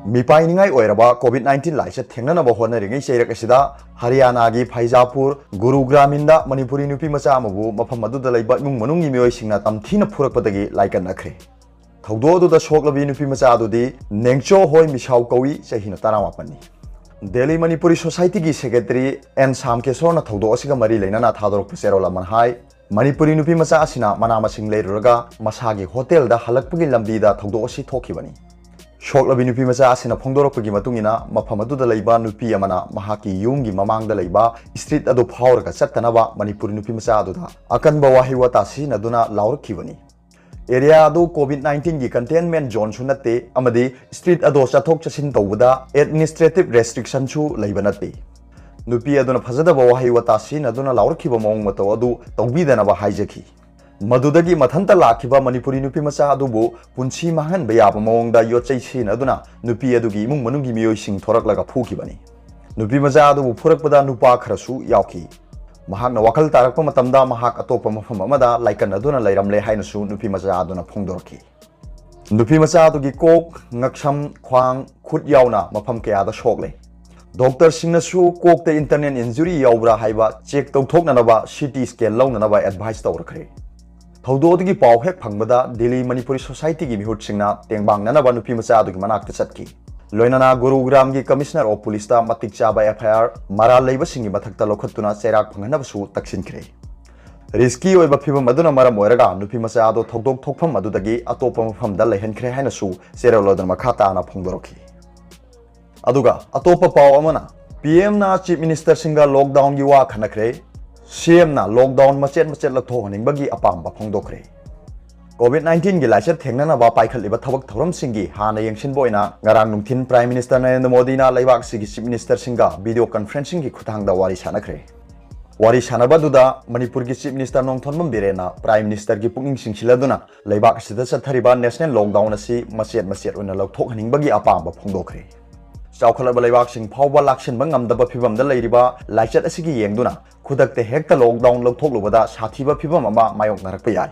मिपाइनिंगाई ओइरबा कोविड-19 लाइसे थेंगनबा होनरिङै चेरकसिदा हरियाणागी फैजापुर गुरुग्रामिंदा मणिपुरी नुपी मचा अमबु मफम अदुदा लैबा इमुंग मनुंगी मियोइसिंगना तमथीना फुरकपदगी लाइकनखरे थौदो अदुदा सोकलबी नुपी मचा अदुदी नेंगचो होय मिसाउ कौई चहिना 18 दिल्ली मणिपुरी सोसाइटी की सेक्रेटरी एन सामकेश्वर थौदो असिगा मरी लेना थादोरक सेरोला मनहाय मणिपुरी नुपी मचा असिना मना मसिंग लेरुरगा मसागी होटल दा हलकपगी लंबीदा थौदो असि थोखिबनी शोकलबी नुपी मचा असिना फोंदोरकपगी मतुंगिना मफम अदुदा लैबा नुपी अमना महाकी यूमगी ममांगदा लैबा स्ट्रीट अदु फावरगा चत्तनबा मणिपुरी नुपी मचा अदुदा अकनबा वाहि वता सिनदुना लाउरखिबनी एरिया अदु कोविड-19 की कंटेनमेंट जोन सुनते अमदी स्ट्रीट अदो चथोक चसिन तौबदा एडमिनिस्ट्रेटिव रेस्ट्रिक्शन सु लैबा नते नुपी अदुना फजदबा वाहि वता सिनदुना लाउरखिबा मोंग मतो अदु तौबीदनबा हाइजखी मधुदगी मथंता लाखिबा मणिपुरी नुपी मचा अदुबो पुंसी माहन बयाब मोंगदा योचै सिन अदुना नुपी अदुगी इमुंग मनुंगी मियोइसिंग थोरकलगा फुखिबनी नुपी मचा अदुबो फुरकपदा नुपा खरसु यावखी महाकना वखल तारकप मतमदा महाक अतोप मफम अमदा लाइकन अदुना लैरमले हाइनसु नुपी मचा अदुना फोंदोरखी नुपी मचा अदुगी कोक ngaksham ख्वांग खुद यावना मफम कयादा सोकले डॉक्टर सिंगनसु कोकते इंटरनेट इंजुरी यावब्रा हाइबा चेक तौथोकननबा सीटी स्कैन लौननबा एडवाइस तौरखरे थौदोदगी पाव हेक फंगबदा दिल्ली मणिपुरी सोसाइटी की मिहुट सिंगना तेंगबांगननबा नुपी मचा अदुगी मनाकता चटकी लोइनाना गुरुग्राम की कमिश्नर ऑफ पुलिस ता मतिक चाबा एफआईआर मरा लैबा सिंगी मथक्ता लोखत्तुना चेराक फंगनबसु तक्सिनखरे रिस्की ओइबा फिबम अदुना मरम ओइरगा नुपी मचा अदो थौदोक थोकफम अदुदगी अतोप मफमदा लैहनखरे हाइनसु सेरोलोदन मखाताना फोंदोरखी अदुगा अतोप पाव अमना पीएम ना चीफ मिनिस्टर सिंगा लॉकडाउन की वा खनखरे सीएम ना लॉकडाउन मचेत मचेत लथोहनिंबगी अपाम फोंदोखरे कोविड-19 की लाइसे थेंगनबा पाइखलिबा थबक थौरम सिंगी हाना यंगसिनबोइना ngarang nungthin prime minister Narendra Modi ना लैबाक सिगी चीफ मिनिस्टर सिंगा वीडियो कॉन्फ्रेंसिंग की खुथांगदा वारी सानखरे वारी सानबादुदा मणिपुर की चीफ मिनिस्टर नोंथोनबम बिरेना प्राइम मिनिस्टर की पुंगिंग सिंगसिलादुना लैबाक सिदा चथरिबा नेशनल लॉकडाउन असि मचेत मचेत ओइना लौथोकहनिंबगी अपाम फोंदोखरे चाउखलबा लैबाक सिंग फावबा लाक्सिनबा ngamdaba फिबमदा लैरिबा लाइचत असिगी येंगदुना खुदकते हेक्ता लॉकडाउन लौथोकलुबदा साथीबा फिबम अमा मायोकनारकपा याय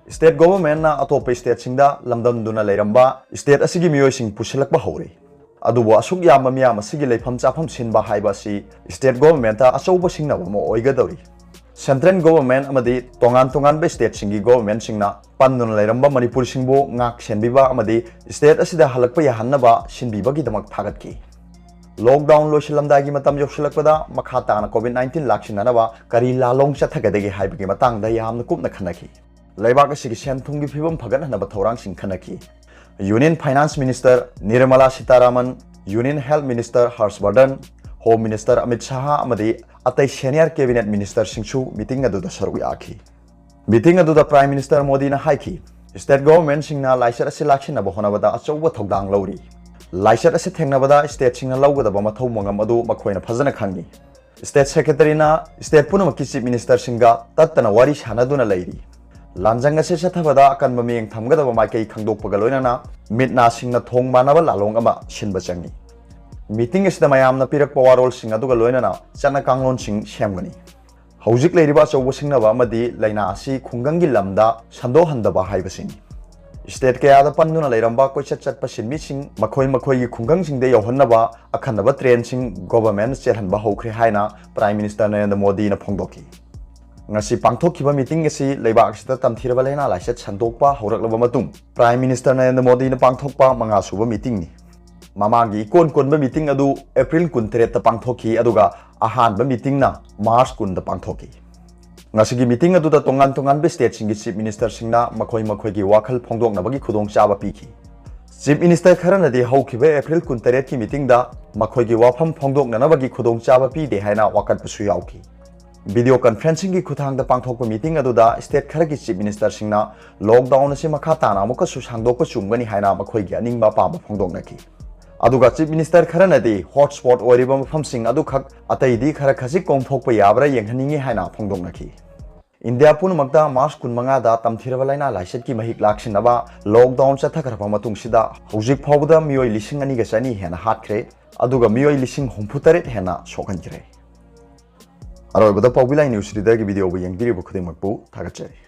स्टेट गवर्नमेंट ना अतोप स्टेट सिंगदा लमदमदुना लैरंबा स्टेट असिगी मियोइसिंग पुसिलकपा हौरे अदुबो असुक याम मियाम असिगी लैफम चाफम सिनबा हाइबासी स्टेट गवर्नमेंट ता अचौबा सिंगनाबा मो ओइगदौरी सेंट्रल गवर्नमेंट अमदी तोंगान तोंगान बे स्टेट सिंगी गवर्नमेंट सिंगना पन्नुना लैरंबा मणिपुर सिंगबो ngak senbiba अमदी स्टेट असिदा हलकपा याहन्नबा सिनबिबागी दमक थागतकी लॉकडाउन लोशिलमदागी मतम योशलकपदा मखाताना कोविड-19 लाक्सिननबा करी लालोंग चथगदगी हाइबगी मतंगदा यामना कुपना खनखी लैबाक असिगी सेंथुंगी फिबम फगनहनबा थौरांग सिंग खनखी union finance minister Nirmala Sitharaman union health minister Harshvardhan home minister Amit Shah अमदी अतै सीनियर कैबिनेट मिनिस्टर सिंगसु मीटिंग अदुदा सरुक याखी मीटिंग अदुदा प्राइम मिनिस्टर मोदी ना हाइकी स्टेट गवर्नमेंट सिंगना लाइसर असे लाक्सिनबा होनबदा अचौबा थौदांग लौरी लाइसर असे थेंगनबदा स्टेट सिंगना लौगदबा मथौ मंगम अदु मखोइना फजना खांगी स्टेट सेक्रेटरी ना स्टेट पुनमकी चीफ मिनिस्टर सिंगा तत्तना वारी सानदुना लैरी लांजंग असे चथबदा अकनबा मियेंग थमगदबा माइकई खंगदोकपगा लोइनाना मिटना सिंगना थोंग मानबा लालोंग अमा सिनबा चंगी मीटिंग असिदा मयामना पिरकपा वारोल सिंग अदुगा लोइनाना चना कांगलोन सिंग सेमगनी हौजिक लैरिबा चौबो सिंगनबा अमदी लैना असि खुंगंगी लमदा संदोहंदबा हाइबसिंगी स्टेट कयादा पन्नुना लैरंबा कोइचत चटपा सिनमिसिंग मखोइ मखोइगी खुंगंगसिंगदे यौहन्नबा अखन्नबा ट्रेन सिंग गवर्नमेंट चेरहनबा हौख्रे हाइना प्राइम मिनिस्टर नरेंद्र मोदी ना फोंदोकी ngasi pangthokkiba meeting asi leibak sida tamthiraba lena laisat sandokpa horaklaba matung prime minister narendra modi na pangthokpa manga suba meeting ni mamagi konba meeting adu april 13 ta pangthokki aduga ahan ba meeting na march 10 da pangthokki ngasi gi meeting adu da tongan be state singi chief minister singna makhoi gi wakhal phongdokna bagi khudong chaba piki chief minister kharana di haukiba april 13 ki meeting da makhoi gi wafam phongdokna na bagi khudong chaba pi de haina wakat pasu yauki video conferencing की खुथांग पांथोक meeting अदुदा state खर की chief minister सिंगना lockdown से मखा ताना मुकसु सांदोक चुमगनी हाइना मखोइगी अनिंगबा palm फोंदोकनकी अदुगा chief minister खरनदी hotspot ओरिबा मफमसिंग अदुखक अतैदी खर खजि कोंथोकपा याब्रा येंहनिंगी हाइना फोंदोकनकी India पुनमक्ता मार्च 15 दा तमथिरबा लाइना lysate की महिक लाक्सिनबा लॉकडाउन चथखरबा मतुंगसिदा हौजिक फावबदा मियोय लिसिंग अनिगा चनी हेना हाटख्रे अदुगा मियोय लिसिंग 68 हेना सोखनख्रे अरोबदा पाउबिलाइ न्यूज रीडर की वीडियो यंगबिरिबो खुदिमकपु थागतचरी।